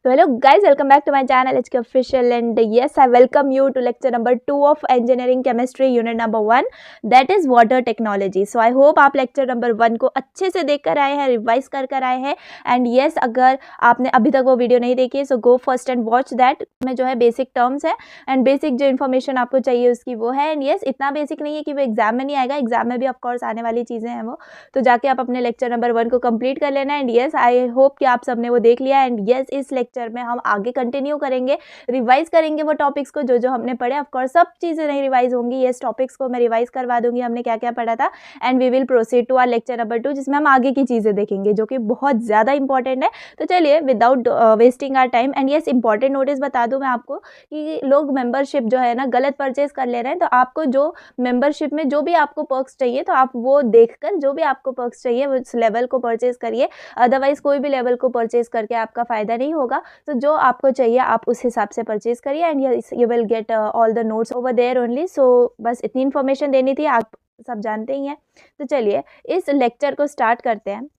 So hello guys, welcome back to my channel HK Official, and yes, I welcome you to lecture number 2 of Engineering Chemistry Unit number 1, that is Water Technology. So I hope आप lecture number 1 को अच्छे से देख कर आए हैं, revise कर आए हैं. एंड yes, अगर आपने अभी तक वो वीडियो नहीं देखी है सो गो फर्स्ट एंड वॉच दैट. में जो है बेसिक टर्म्स है एंड बेसिक जो इन्फॉर्मेशन आपको चाहिए उसकी वो है. एंड yes, इतना बेसिक नहीं है कि वो एग्जाम में नहीं आएगा, एग्जाम में भी ऑफकोर्स आने वाली चीज़ें हैं वो, तो जाके आप अपने लेक्चर नंबर 1 को कंप्लीट कर लेना. एंड yes, आई होप कि आप सबने वो देख लिया. एंड yes, इस लेक्चर में हम आगे कंटिन्यू करेंगे, रिवाइज करेंगे वो टॉपिक्स को जो हमने पढ़े. ऑफकोर्स सब चीज़ें नहीं रिवाइज होंगी, ये टॉपिक्स को मैं रिवाइज करवा दूंगी हमने क्या क्या पढ़ा था. And we will proceed to our lecture number 2 जिसमें हम आगे की चीज़ें देखेंगे जो कि बहुत ज़्यादा इंपॉर्टेंट है. तो चलिए without wasting our time. And yes, important notice बता दूं मैं आपको कि लोग मेंबरशिप जो है ना गलत परचेज कर ले रहे हैं. तो आपको जो मेंबरशिप में जो भी आपको पर्क्स चाहिए तो आप वो देखकर जो भी आपको पर्क्स चाहिए उस लेवल को परचेज करिए. अदरवाइज कोई भी लेवल को परचेज करके आपका फ़ायदा नहीं होगा. तो जो आपको चाहिए आप उस हिसाब से परचेज करिए. And you will get all the notes over there only. So बस इतनी इन्फॉर्मेशन देनी थी, आप सब जानते ही हैं. तो चलिए इस लेक्चर को स्टार्ट करते हैं.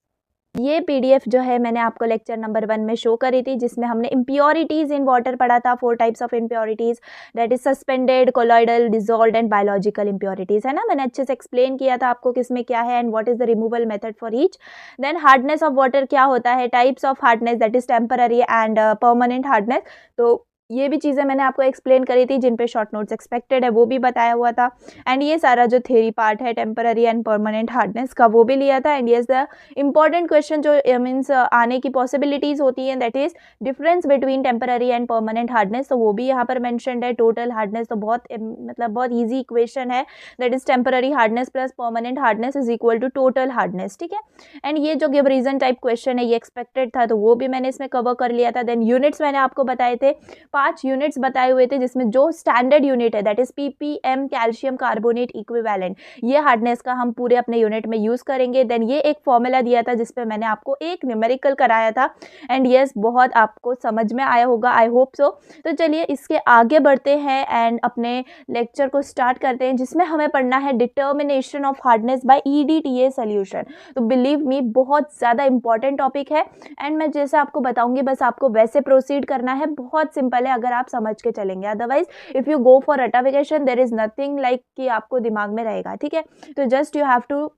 ये पीडीएफ जो है मैंने आपको लेक्चर नंबर 1 में शो करी थी जिसमें हमने इम्प्योरिटीज़ इन वाटर पढ़ा था. 4 types of impurities, that is suspended, colloidal, dissolved and biological impurities, है ना. मैंने अच्छे से एक्सप्लेन किया था आपको किसमें क्या है and what is the removal method for each. Then hardness of water क्या होता है, types of hardness, that is temporary and permanent hardness. तो ये भी चीज़ें मैंने आपको एक्सप्लेन करी थी जिन पे शॉर्ट नोट्स एक्सपेक्टेड है वो भी बताया हुआ था. एंड ये सारा जो थ्योरी पार्ट है टेम्पररी एंड परमानेंट हार्डनेस का वो भी लिया था. And yes, the important question जो मीन्स आने की पॉसिबिलिटीज़ होती हैं that is difference between temporary and permanent hardness. तो वो भी यहाँ पर मैंशनड है. टोटल हार्डनेस तो बहुत मतलब बहुत ईजी इक्वेशन है, that is temporary hardness plus permanent hardness is equal to total hardness. ठीक है. एंड ये जो गिव रीजन टाइप क्वेश्चन है ये एक्सपेक्टेड था तो वो भी मैंने इसमें कवर कर लिया था. देन यूनिट्स मैंने आपको बताए थे, 5 यूनिट्स बताए हुए थे जिसमें जो स्टैंडर्ड यूनिट है that is ppm calcium carbonate equivalent, ये हार्डनेस का हम पूरे अपने यूनिट में यूज करेंगे. देन ये एक फॉर्मूला दिया था जिसपे मैंने आपको एक न्यूमेरिकल कराया था. एंड यस, बहुत आपको समझ में आया होगा, आई होप सो. तो चलिए इसके आगे बढ़ते हैं एंड अपने लेक्चर को स्टार्ट करते हैं जिसमें हमें पढ़ना है determination of hardness by EDTA solution. तो बिलीव मी बहुत ज़्यादा इंपॉर्टेंट टॉपिक है एंड मैं जैसे आपको बताऊंगी बस आपको वैसे प्रोसीड करना है. बहुत सिंपल है अगर आप समझ के चलेंगे. Otherwise if you go for रटाफिकेशन देयर इज नथिंग लाइक कि आपको दिमाग में रहेगा. ठीक है. तो जस्ट यू हैव टू,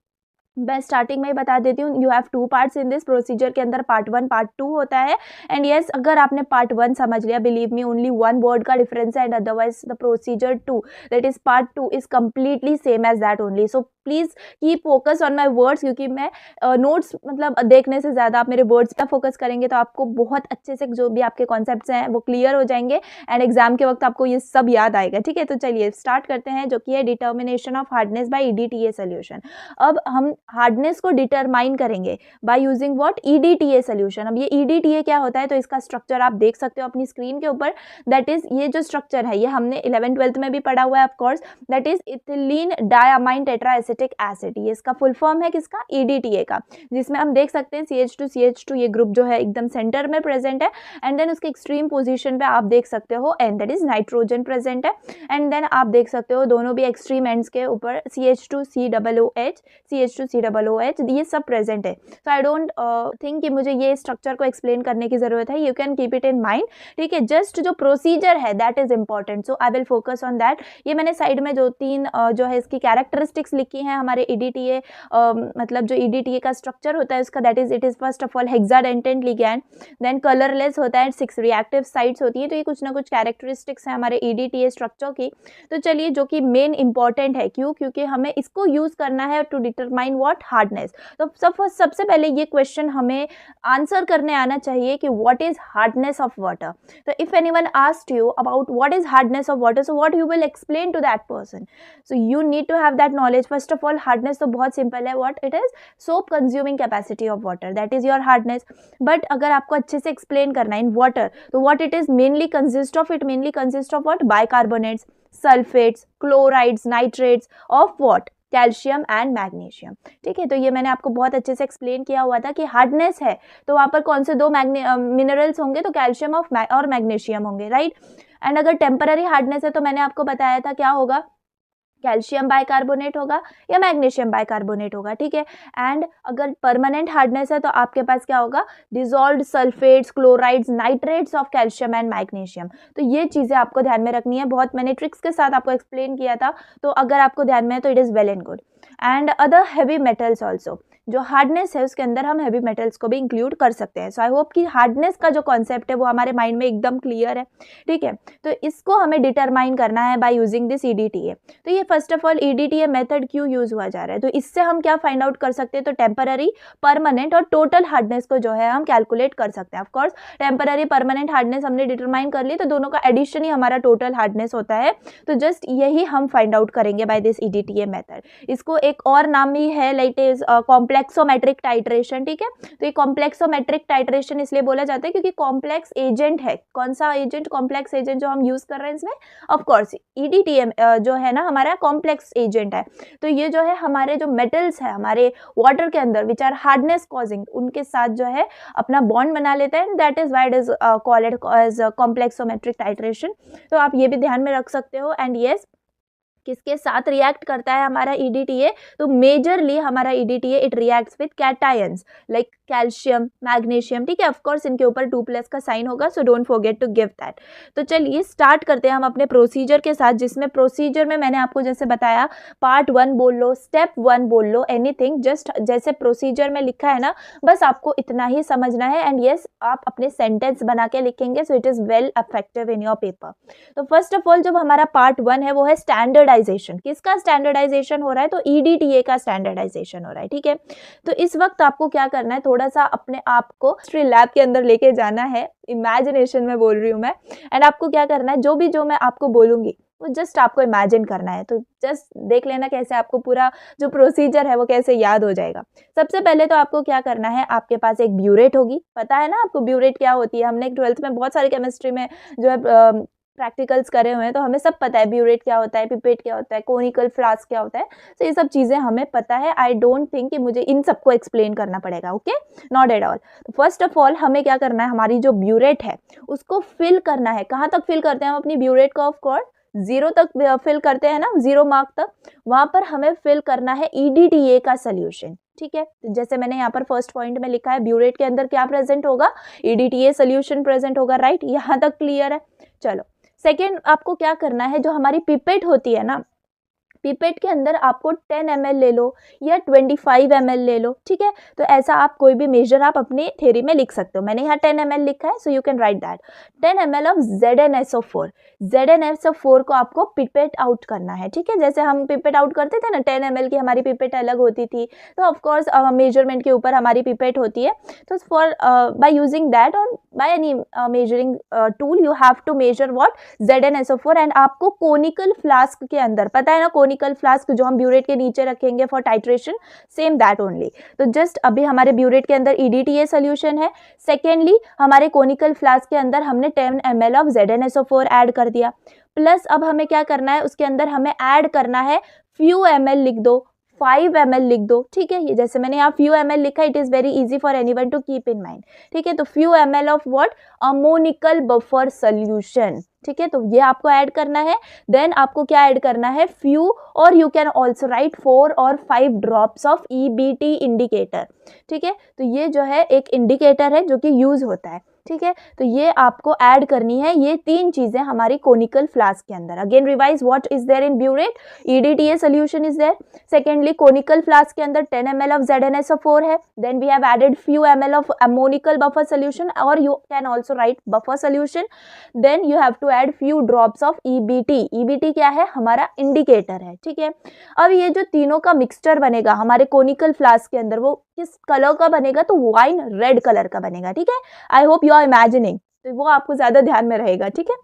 मैं स्टार्टिंग में ही बता देती हूँ, you have 2 parts in this procedure के अंदर. पार्ट 1 पार्ट 2 होता है. एंड येस, अगर आपने पार्ट 1 समझ लिया, बिलीव मी ओनली 1 वर्ड का डिफरेंस है. And otherwise the procedure 2 that is part 2 is completely same as that only. So please keep focus on my words क्योंकि मैं नोट्स मतलब देखने से ज़्यादा आप मेरे वर्ड्स पर फोकस करेंगे तो आपको बहुत अच्छे से जो भी आपके कॉन्सेप्ट्स हैं वो क्लियर हो जाएंगे एंड एग्जाम के वक्त आपको ये सब याद आएगा. ठीक है. तो चलिए स्टार्ट करते हैं जो कि है determination of hardness by EDTA solution. अब हम हार्डनेस को डिटरमाइन करेंगे by using what, EDTA solution. अब ये ईडीटीए क्या होता है तो इसका स्ट्रक्चर आप देख सकते हो अपनी स्क्रीन के ऊपर. दैट इज ये जो स्ट्रक्चर है ये हमने 11th-12th में भी पढ़ा हुआ है of course. That is ethylene diamine tetraacetic acid. ये इसका फुल फॉर्म है किसका, ईडीटीए का, जिसमें हम देख सकते हैं CH2 ये ग्रुप जो है एकदम सेंटर में प्रेजेंट है. एंड देन उसके एक्सट्रीम पोजीशन पे आप देख सकते हो and that is nitrogen present है. एंड देन आप देख सकते हो दोनों भी एक्सट्रीम एंड्स के ऊपर CH2COOH ये सब प्रेजेंट है. तो आई डोंट थिंक कि मुझे ये स्ट्रक्चर को एक्सप्लेन करने की जरूरत है. You can keep it in mind. ठीक है. जस्ट जो प्रोसीजर है that is important, so I will focus on that. ये मैंने साइड में जो 3 जो है इसकी कैरेक्टरिस्टिक्स लिखी हैं हमारे ईडीटीए, मतलब जो ईडीटीए का स्ट्रक्चर होता है उसका, that is it is first of all hexadentate ligand, then colourless होता है, 6 रिएक्टिव साइट्स होती है. तो ये कुछ ना कुछ कैरेक्टरिस्टिक्स हैं हमारे ईडीटीए स्ट्रक्चर की. तो चलिए जो कि मेन इंपॉर्टेंट है, क्यों, क्योंकि हमें इसको यूज करना है टू डिटरमाइन व्हाट, हार्डनेस. तो सबसे पहले ये क्वेश्चन हमें आंसर करने आना चाहिए कि what is hardness of water. तो if anyone asked you about what is hardness of water, so what you will explain to that person. So you need to have that knowledge. First of all hardness तो बहुत simple है, what it is, soap consuming capacity of water, that is your hardness. But अगर आपको अच्छे से explain करना है in water तो what it is mainly consist of, it mainly consist of what, bicarbonates, sulphates, chlorides, nitrates of what, calcium and magnesium. ठीक है. तो ये मैंने आपको बहुत अच्छे से एक्सप्लेन किया हुआ था कि हार्डनेस है तो वहाँ पर कौन से 2 मिनरल्स होंगे, तो कैल्शियम और मैग्नीशियम होंगे, राइट. एंड अगर टेम्पररी हार्डनेस है तो मैंने आपको बताया था क्या होगा, कैल्शियम बाइकार्बोनेट होगा या मैग्नीशियम बाइकार्बोनेट होगा, ठीक है। एंड अगर परमानेंट हार्डनेस है तो आपके पास क्या होगा, dissolved sulphates, chlorides, nitrates of calcium and magnesium. तो ये चीज़ें आपको ध्यान में रखनी है, बहुत मैंने ट्रिक्स के साथ आपको एक्सप्लेन किया था, तो अगर आपको ध्यान में है तो it is well and good. And other heavy metals also, जो हार्डनेस है उसके अंदर हम हैवी मेटल्स को भी इंक्लूड कर सकते हैं। सो आई होप कि हार्डनेस का जो कॉन्सेप्ट है वो हमारे माइंड में एकदम क्लियर है, ठीक है। तो इसको हमें डिटरमाइन करना है बाय यूजिंग दिस EDTA। तो ये first of all EDTA method क्यों यूज हुआ जा रहा है, तो इससे हम क्या फाइंड आउट कर सकते हैं, तो टेम्पररी, परमानेंट और टोटल हार्डनेस को जो है हम कैलकुलेट कर सकते हैं। ऑफकोर्स टेम्पररी, परमानेंट हार्डनेस हमने डिटरमाइन कर ली, तो दोनों का एडिशन ही हमारा टोटल हार्डनेस होता है। तो जस्ट यही हम फाइंड आउट करेंगे बाय दिस EDTA मेथड। इसको एक और नाम भी है, लाइक इज कॉम्प्लेक्सोमेट्रिक टाइट्रेशन, ठीक है। तो ये कॉम्प्लेक्सोमेट्रिक टाइट्रेशन इसलिए बोला जाता है क्योंकि कॉम्प्लेक्स एजेंट है। कौन सा एजेंट, कॉम्प्लेक्स एजेंट जो हम यूज कर रहे हैं इसमें, ऑफ कोर्स EDTA जो है ना हमारा कॉम्प्लेक्स एजेंट है। तो ये जो है हमारे जो मेटल्स है हमारे वाटर के अंदर विच आर हार्डनेस कॉजिंग, उनके साथ जो है अपना बॉन्ड बना लेता है, that is why it is called as complexometric titration. तो आप ये भी ध्यान में रख सकते हो। एंड यस, किसके साथ रिएक्ट करता है हमारा EDTA, तो मेजरली हमारा EDTA it reacts with cations like calcium, magnesium, ठीक है। ऑफ कोर्स इनके ऊपर 2+ का साइन होगा, so don't forget to give that. तो चलिए स्टार्ट करते हैं हम अपने प्रोसीजर के साथ, जिसमें प्रोसीजर में मैंने आपको जैसे बताया पार्ट 1 बोल लो, स्टेप 1 बोल लो, एनीथिंग, जस्ट जैसे प्रोसीजर में लिखा है ना, बस आपको इतना ही समझना है। एंड यस, आप अपने सेंटेंस बना के लिखेंगे, so it is well effective in your paper. तो फर्स्ट ऑफ ऑल जब हमारा पार्ट 1 है वो है स्टैंडर्डाइजेशन। किसका स्टैंडर्डाइजेशन हो रहा है, तो EDTA का स्टैंडर्डाइजेशन हो रहा है, ठीक है। तो इस वक्त आपको क्या करना है, थोड़ा सा अपने आप को हिस्ट्री लैब के अंदर लेके जाना है, इमेजिनेशन में बोल रही हूँ मैं। एंड आपको क्या करना है, जो मैं आपको बोलूंगी वो जस्ट आपको इमेजिन करना है। तो जस्ट देख लेना कैसे आपको पूरा जो प्रोसीजर है वो कैसे याद हो जाएगा। सबसे पहले तो आपको क्या करना है, आपके पास एक ब्यूरेट होगी, पता है ना आपको ब्यूरेट क्या होती है, हमने 12th में बहुत सारे केमिस्ट्री में जो है प्रैक्टिकल्स करे हुए हैं, तो हमें सब पता है ब्यूरेट क्या होता है, पिपेट क्या होता है, कोनिकल फ्लास्क क्या होता है। तो ये सब चीज़ें हमें पता है। आई डोंट थिंक कि मुझे इन सबको एक्सप्लेन करना पड़ेगा, okay, not at all. First of all हमें क्या करना है, हमारी जो ब्यूरेट है उसको फिल करना है। कहाँ तक फिल करते हैं हम अपनी ब्यूरेट को, ऑफ कोर्स 0 तक फिल करते हैं ना, 0 मार्क तक, वहाँ पर हमें फिल करना है EDTA का सोल्यूशन, ठीक है। तो जैसे मैंने यहाँ पर फर्स्ट पॉइंट में लिखा है, ब्यूरेट के अंदर क्या प्रेजेंट होगा, EDTA सोल्यूशन प्रेजेंट होगा, राइट, यहाँ तक क्लियर है। चलो सेकेंड आपको क्या करना है, जो हमारी पिपेट होती है ना, पिपेट के अंदर आपको 10 ml ले लो या 25 ml ले लो, ठीक है। तो ऐसा आप कोई भी मेजर आप अपने थ्योरी में लिख सकते हो। मैंने यहाँ 10 ml लिखा है, so you can right that. 10 ml of ZnSO4, ZnSO4 को आपको पिपेट आउट करना है, ठीक है। जैसे हम पिपेट आउट करते थे ना, 10 ml की हमारी पिपेट अलग होती थी, तो ऑफकोर्स मेजरमेंट के ऊपर हमारी पिपेट होती है। तो फॉर बाय यूजिंग दैट और by any measuring tool you have to measure what, ZnSO4। And आपको कोनिकल फ्लास्क के अंदर, पता है ना कोनिकल फ्लास्क जो हम ब्यूरेट के नीचे रखेंगे for titration, same that only. तो जस्ट अभी हमारे ब्यूरेट के अंदर EDTA सोल्यूशन है। सेकेंडली हमारे कोनिकल फ्लास्क के अंदर हमने 10 ml ऑफ ZnSO4 ऐड कर दिया, प्लस अब हमें क्या करना है, उसके अंदर हमें ऐड करना है few ml, लिख दो 5 ml लिख दो, ठीक है। ये जैसे मैंने यहाँ few ml लिखा, it is very easy for anyone to keep in mind, ठीक है। तो few ml of what, ammoniacal buffer solution, ठीक है। तो ये आपको ऐड करना है। देन आपको क्या ऐड करना है, फ्यू, और यू कैन ऑल्सो राइट 4 और 5 ड्रॉप्स ऑफ EBT इंडिकेटर, ठीक है। तो ये जो है एक इंडिकेटर है जो कि यूज होता है, ठीक है। तो ये आपको ऐड करनी है, ये 3 चीजें हमारी कोनिकल फ्लास्क के अंदर। Again revise, what is there in burette, EDTA solution is there. Secondly conical flask के अंदर 10 ml ऑफ ZnSO4 है। Then we have added few ml of ammoniacal buffer solution, और you can also write buffer solution. Then you have to add few drops of EBT। EBT क्या है, हमारा indicator है, ठीक है। अब ये जो तीनों का मिक्सचर बनेगा हमारे कोनिकल फ्लास्क के अंदर, वो किस कलर का बनेगा, तो वाइन रेड कलर का बनेगा, ठीक है। I hope you are imagining, तो वो आपको ज्यादा ध्यान में रहेगा, ठीक है।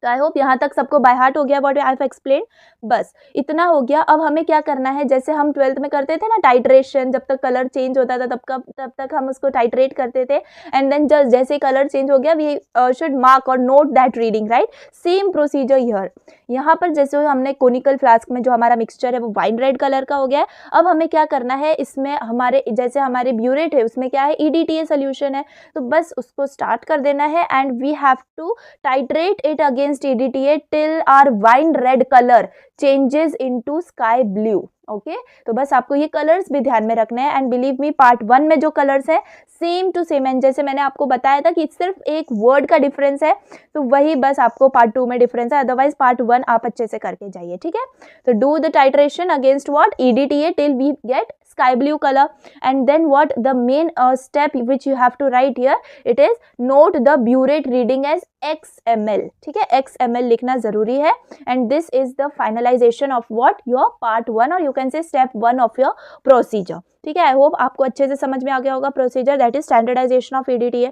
तो आई होप यहाँ तक सबको बाय हार्ट हो गया व्हाट आई हैव एक्सप्लेन, बस इतना हो गया। अब हमें क्या करना है, जैसे हम 12th में करते थे ना टाइट्रेशन, जब तक कलर चेंज होता था तब तक हम उसको टाइट्रेट करते थे। एंड देन जैसे कलर चेंज हो गया, वी शुड मार्क और note that reading, right. Same procedure here, यहाँ पर जैसे हमने कोनिकल फ्लास्क में जो हमारा मिक्सचर है वो वाइन रेड कलर का हो गया है। अब हमें क्या करना है, इसमें हमारे जैसे हमारे ब्यूरेट है उसमें क्या है, EDTA सोल्यूशन है, तो बस उसको स्टार्ट कर देना है। And we have to titrate it against EDTA till our wine red colour changes into sky blue. Okay, तो बस आपको ये कलर्स भी ध्यान में रखने हैं। एंड बिलीव मी, पार्ट 1 में जो कलर्स है सेम टू सेम, एंड जैसे मैंने आपको बताया था कि सिर्फ एक वर्ड का डिफरेंस है, तो वही बस आपको पार्ट 2 में डिफरेंस है, अदरवाइज पार्ट 1 आप अच्छे से करके जाइए, ठीक है। तो do the titration against what, EDTA till we get sky blue color, and then what the main step which you have to write here, it is note the burette reading as XML, ठीक है, XML लिखना जरूरी है। and this is the finalization of what your part 1 or you can say step 1 of your procedure, ठीक है। I hope आपको अच्छे से समझ में आ गया होगा procedure, that is standardisation of EDTA।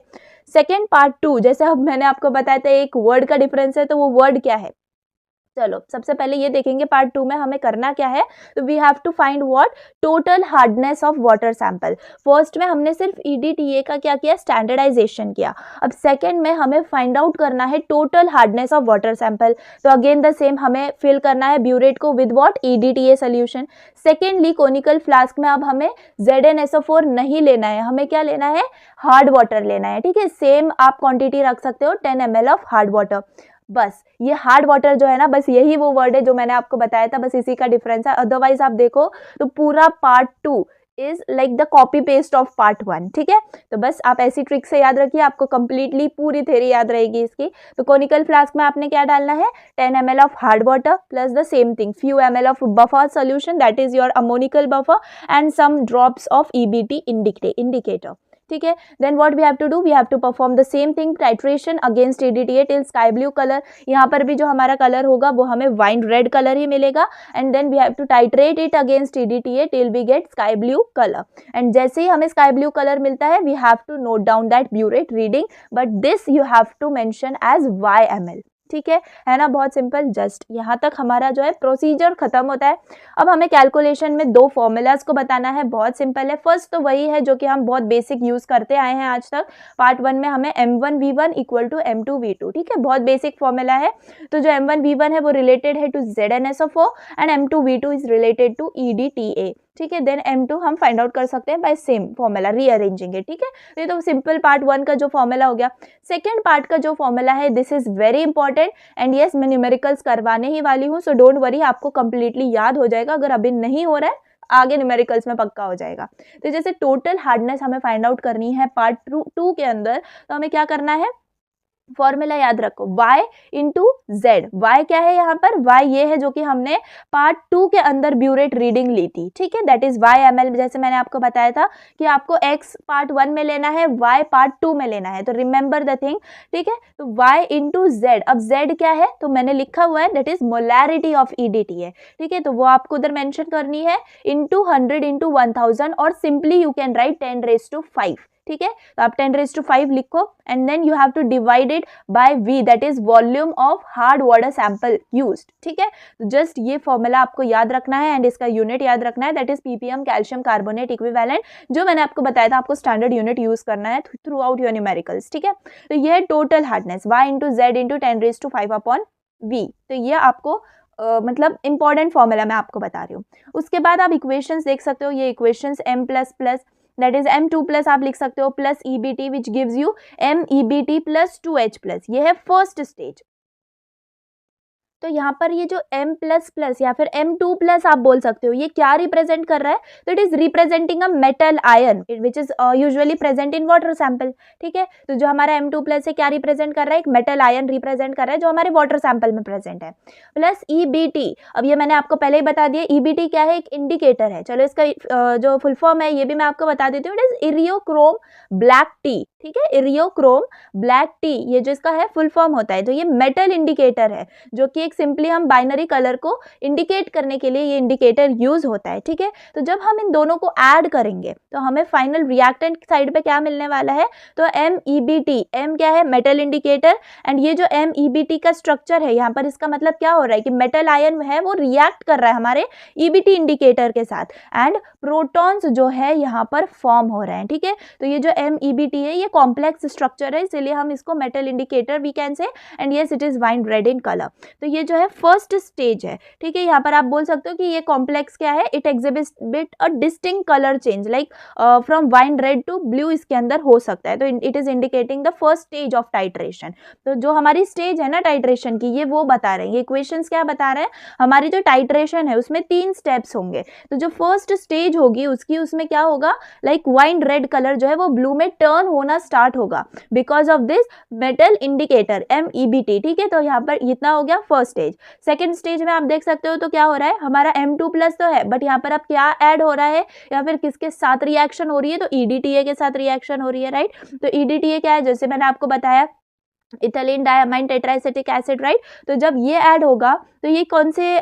Second part 2, जैसे अब मैंने आपको बताया था एक वर्ड का डिफरेंस है, तो वो वर्ड क्या है, चलो सबसे पहले ये देखेंगे पार्ट 2 में हमें करना क्या है। तो we have to find what, total hardness of water sample. First में हमने सिर्फ EDTA का क्या किया, स्टैंडर्डाइजेशन किया। अब सेकंड में हमें फाइंड आउट करना है total hardness of water sample. तो अगेन द सेम, हमें फिल करना है ब्यूरेट को with what, EDTA solution. Secondly conical flask में अब हमें ZnSO4 नहीं लेना है, हमें क्या लेना है, हार्ड वाटर लेना है, ठीक है। सेम आप क्वांटिटी रख सकते हो, 10 ml ऑफ हार्ड वाटर। बस ये हार्ड वाटर जो है ना, बस यही वो वर्ड है जो मैंने आपको बताया था, बस इसी का डिफरेंस है। अदरवाइज आप देखो तो पूरा part 2 is like the copy paste of part 1, ठीक है। तो बस आप ऐसी ट्रिक से याद रखिए, आपको कंप्लीटली पूरी थ्योरी याद रहेगी इसकी। तो कोनिकल फ्लास्क में आपने क्या डालना है, 10 ml of hard water plus the same thing few ml of buffer solution, that is your ammoniacal buffer, and some drops of EBT indicator, ठीक है। Then what we have to do, we have to perform the same thing, titration against EDTA till sky blue colour. यहाँ पर भी जो हमारा colour होगा वो हमें वाइन रेड कलर ही मिलेगा, and then we have to titrate it against EDTA till we get sky blue colour. And जैसे ही हमें स्काई ब्लू कलर मिलता है, we have to note down that burette reading, but this you have to mention as YML, ठीक है ना, बहुत simple. Just यहाँ तक हमारा जो है प्रोसीजर खत्म होता है। अब हमें कैलकुलेशन में 2 फॉर्मूलाज को बताना है, बहुत सिंपल है। फर्स्ट तो वही है जो कि हम बहुत बेसिक यूज करते आए हैं आज तक। पार्ट 1 में हमें M1V1 इक्वल टू M2V2, ठीक है, बहुत बेसिक फॉर्मूला है। तो जो M1V1 है वो रिलेटेड है to ZnSO4 and M2V2 is related to EDTA, ठीक है। देन M2 हम फाइंड आउट कर सकते हैं बाय सेम फॉर्मूला, रीअरेंजिंग है, ठीक है। तो ये तो सिंपल पार्ट 1 का जो फॉर्मूला हो गया। सेकेंड पार्ट का जो फॉर्मूला है, this is very important, and yes मैं न्यूमेरिकल्स करवाने ही वाली हूँ, सो डोंट वरी, आपको कंप्लीटली याद हो जाएगा। अगर अभी नहीं हो रहा है, आगे न्यूमेरिकल्स में पक्का हो जाएगा। तो जैसे टोटल हार्डनेस हमें फाइंड आउट करनी है पार्ट 2 के अंदर, तो हमें क्या करना है, फॉर्मूला याद रखो, y इंटू जेड। y क्या है यहाँ पर, y ये है जो कि हमने पार्ट 2 के अंदर ब्यूरेट रीडिंग ली थी, ठीक है, दैट इज YML। जैसे मैंने आपको बताया था कि आपको x पार्ट 1 में लेना है, y पार्ट 2 में लेना है, तो रिमेंबर द थिंग, ठीक है। तो y इंटू जेड, अब z क्या है, तो मैंने लिखा हुआ है that is molarity of EDTA, ठीक है। तो वो आपको उधर मेंशन करनी है, इंटू 100 इंटू 1000, और सिंपली यू कैन राइट 10⁵5, ठीक है। तो आप 10⁵5 लिखो, and then you have to divide it by V, that is volume of hard water sample used, ठीक है। तो जस्ट ये फॉर्मूला आपको याद रखना है, एंड इसका यूनिट याद रखना है, that is ppm calcium carbonate equivalent, जो मैंने आपको बताया था, आपको स्टैंडर्ड यूनिट यूज करना है थ्रू आउट योर न्यूमेरिकल्स, ठीक है। तो ये है total hardness, y into Z into 10⁵5 upon V। तो ये आपको मतलब इंपॉर्टेंट फॉर्मूला मैं आपको बता रही हूँ। उसके बाद आप इक्वेशंस देख सकते हो, ये equations M plus plus that is M2 plus आप लिख सकते हो, plus EBT which gives you MEBT plus 2H plus, ये है फर्स्ट स्टेज। तो यहाँ पर ये जो M प्लस प्लस या फिर M2 प्लस आप बोल सकते हो, ये क्या रिप्रेजेंट कर रहा है, तो it is representing a metal ion which is usually present in water sample, ठीक है। तो जो हमारा M2 प्लस है क्या रिप्रेजेंट कर रहा है, एक मेटल आयन रिप्रेजेंट कर रहा है जो हमारे वाटर सैंपल में प्रेजेंट है, प्लस EBT। अब ये मैंने आपको पहले ही बता दिया, EBT क्या है, एक इंडिकेटर है। चलो इसका जो फुल फॉर्म है ये भी मैं आपको बता देती हूँ, it is Eriochrome black T, ठीक है, इरियोक्रोम ब्लैक टी, ये जो इसका है फुल फॉर्म होता है। तो ये मेटल इंडिकेटर है, जो कि एक सिंपली हम बाइनरी कलर को इंडिकेट करने के लिए ये इंडिकेटर यूज होता है, ठीक है। तो जब हम इन दोनों को ऐड करेंगे तो हमें फाइनल रिएक्टेंट साइड पे क्या मिलने वाला है, तो MEBT। M क्या है, मेटल इंडिकेटर, एंड ये जो MEBT का स्ट्रक्चर है यहाँ पर, इसका मतलब क्या हो रहा है कि मेटल आयन है वो रिएक्ट कर रहा है हमारे EBT इंडिकेटर के साथ, एंड प्रोटॉन्स जो है यहाँ पर फॉर्म हो रहे हैं, ठीक है। तो ये जो MEBT है ये कॉम्प्लेक्स स्ट्रक्चर है, इसीलिए हम इसको metal indicator we can say, and yes it is wine red in colour. तो ये जो है फर्स्ट स्टेज है, ठीक है। यहाँ पर आप बोल सकते हो कि ये कॉम्प्लेक्स क्या है, it exhibit a distinct colour change like from wine red to blue, इसके अंदर हो सकता है। तो it is indicating the first stage of titration. तो जो हमारी स्टेज है ना टाइट्रेशन की, ये वो बता रहे हैं, ये इक्वेशंस क्या बता रहे हैं, हमारी जो टाइट्रेशन है उसमें 3 स्टेप्स होंगे। तो जो फर्स्ट स्टेज होगी उसमें क्या होगा, लाइक वाइन रेड कलर जो है वो ब्लू में टर्न होना स्टार्ट होगा because of this metal indicator MEBT, ठीक है। तो यहाँ पर इतना हो गया फर्स्ट स्टेज। सेकेंड स्टेज में आप देख सकते हो तो क्या हो रहा है, हमारा M2+ तो है, बट यहाँ पर अब क्या ऐड हो रहा है या फिर किसके साथ रिएक्शन हो रही है, तो EDTA के साथ रिएक्शन हो रही है, राइट। तो EDTA क्या है, जैसे मैंने आपको बताया ethylene diamine tetraacetic acid, right. तो जब ये ऐड होगा तो ये कौन से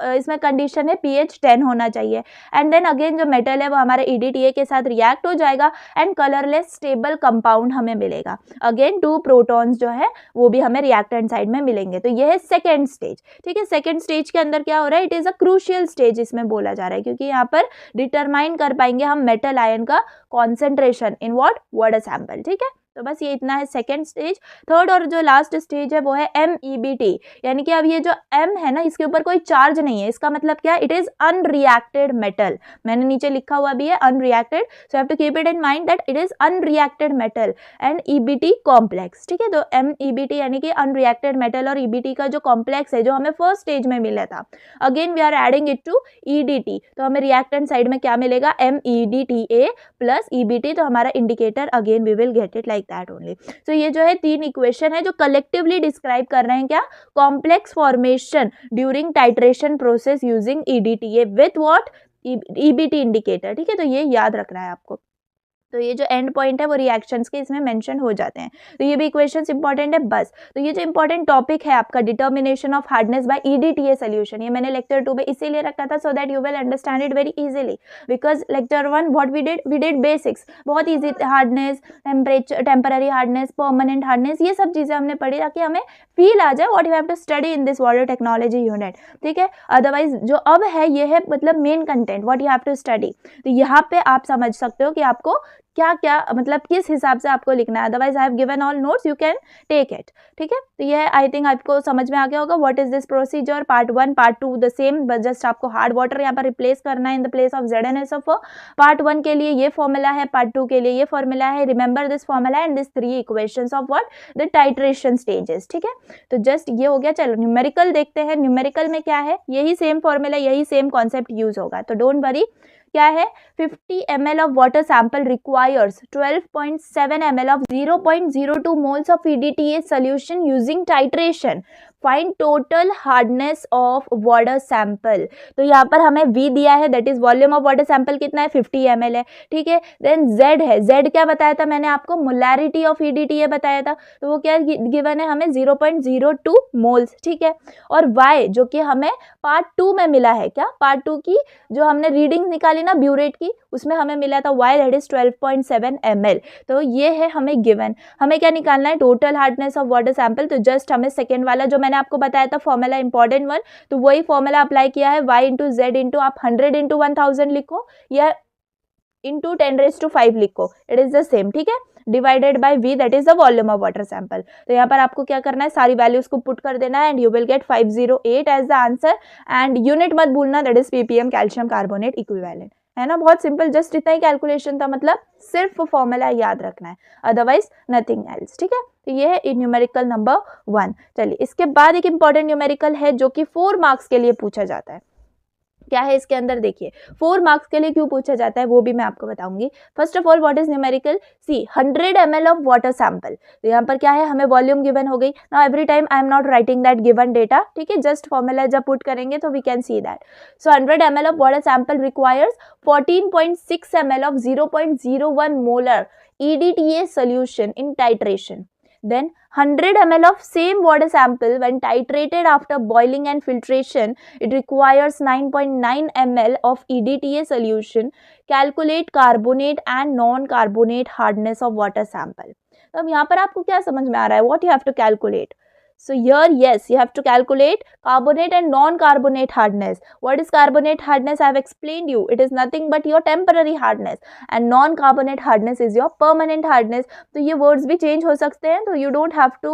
इसमें कंडीशन है, pH 10 होना चाहिए, एंड देन अगेन जो मेटल है वो हमारे EDTA के साथ रिएक्ट हो जाएगा एंड कलरलेस स्टेबल कंपाउंड हमें मिलेगा। अगेन 2 प्रोटॉन्स जो है वो भी हमें रिएक्टेंट साइड में मिलेंगे। तो ये है सेकेंड स्टेज, ठीक है। सेकेंड स्टेज के अंदर क्या हो रहा है, it is a crucial stage इसमें बोला जा रहा है, क्योंकि यहाँ पर डिटरमाइन कर पाएंगे हम मेटल आयन का concentration in what, water sample, ठीक है। तो बस ये इतना है सेकेंड स्टेज। थर्ड और जो लास्ट स्टेज है वो है MEBT, यानी कि अब ये जो M है ना, इसके ऊपर कोई चार्ज नहीं है, इसका मतलब क्या है, इट इज अनरिएक्टेड मेटल। मैंने नीचे लिखा हुआ भी है unreacted, so have to keep it in mind that it is unreacted metal and EBT complex, ठीक है। तो MEBT यानी कि अनरिएक्टेड मेटल और EBT का जो कॉम्प्लेक्स है जो हमें फर्स्ट स्टेज में मिला था, again we are adding it to EDT, तो हमें रिएक्टेंट साइड में क्या मिलेगा, MEDTA प्लस EBT, तो हमारा indicator again we will get it like that only. So ये जो है 3 इक्वेशन है जो कलेक्टिवली डिस्क्राइब कर रहे हैं क्या, complex formation during titration process using EDTA with what, EBT indicator, ठीक है। तो ये याद रखना है आपको। तो ये जो एंड पॉइंट है वो रिएक्शंस के इसमें मेंशन हो जाते हैं। तो ये भी इक्वेशंस इंपॉर्टेंट है बस। तो ये जो इंपॉर्टेंट टॉपिक है आपका determination of hardness by EDTA solution, ये मैंने लेक्चर 2 में इसीलिए रखा था so that you will understand it very easily, because lecture 1 what we did basics, बहुत easy, hardness, temperature, temporary hardness, permanent hardness, ये सब चीजें हमने पढ़ी ताकि हमें फील आ जाए what you have to study in this water technology unit, ठीक है। अदरवाइज जो अब है ये है मतलब main content what you have to study. तो यहाँ पे आप समझ सकते हो कि आपको क्या क्या मतलब किस हिसाब से आपको लिखना है, otherwise I have given all notes, you can take it, ठीक है। तो ये आई थिंक आपको समझ में आ गया होगा what is this procedure. Part 1 part 2 the same, बस जस्ट आपको हार्ड वाटर यहाँ पर रिप्लेस करना है in the place of ZnSO4। Part 1 के लिए ये फॉर्मूला है, पार्ट 2 के लिए ये फॉर्मूला है, remember this formula and this 3 equations of what, the titration stages, ठीक है। तो जस्ट ये हो गया। चलो न्यूमेरिकल देखते हैं, न्यूमेरिकल में क्या है, यही सेम फॉर्मूला, यही सेम कॉन्सेप्ट यूज होगा, तो डोंट वरी। क्या है, 50 ml of water sample requires 12.7 ml of 0.02 moles of EDTA solution using titration. Find total hardness of water sample. तो यहाँ पर हमें V दिया है, that is volume of water sample कितना है, 50 ml है, ठीक है। देन Z है, Z क्या बताया था मैंने आपको, मोलैरिटी ऑफ EDTA बताया था, तो वो क्या गिवन है हमें 0.02 मोल्स, ठीक है। और Y जो कि हमें पार्ट 2 में मिला है, क्या पार्ट 2 की जो हमने रीडिंग निकाली ना ब्यूरेट की, उसमें हमें मिला था Y दैट इज 12.7 ml। तो ये है हमें गिवन, हमें क्या निकालना है, total hardness of water sample. तो जस्ट हमें सेकेंड वाला जो मैंने आपको बताया था फॉर्मूला इंपॉर्टेंट वन, तो वही फॉर्मूला अप्लाई किया है, Y इंटू Z इंटू आप 100 इंटू 1000 लिखो या इंटू 10⁵ लिखो, इट इज द सेम, ठीक है, divided by V that is the volume of water sample. तो यहाँ पर आपको क्या करना है, सारी वैल्यूज को पुट कर देना है and you will get 508 as the answer and unit मत भूलना, that is ppm calcium carbonate equivalent, है ना। बहुत सिंपल, जस्ट इतना ही कैलकुलेशन था, मतलब सिर्फ फॉर्मूला याद रखना है, अदरवाइज नथिंग एल्स, ठीक है। तो ये है न्यूमेरिकल नंबर 1। चलिए इसके बाद एक इंपॉर्टेंट न्यूमेरिकल है जो कि 4 मार्क्स के लिए पूछा जाता है। क्या है इसके अंदर, देखिए 4 मार्क्स के लिए क्यों पूछा जाता है वो भी मैं आपको बताऊंगी। First of all what is numerical, see 100 ml of water sample. तो यहाँ पर क्या है, हमें वॉल्यूम गिवन हो गई। Now every time I am not writing that given data, ठीक है, जस्ट फॉर्मूला जब पुट करेंगे तो we can see that. So 100 ml of water sample requires 14.6 ml of 0.01 molar EDTA solution in titration. Then 100 ml of same water sample when titrated after boiling and filtration, it requires 9.9 ml of EDTA solution. Calculate carbonate and non-carbonate hardness of water sample. तो अब यहाँ पर आपको क्या समझ में आ रहा है, what you have to calculate? So here, yes, you have to calculate carbonate and non-carbonate hardness. What is carbonate hardness? I have explained you. It is nothing but your temporary hardness, and non-carbonate hardness is your permanent hardness. तो ये words भी change हो सकते हैं, तो you don't have to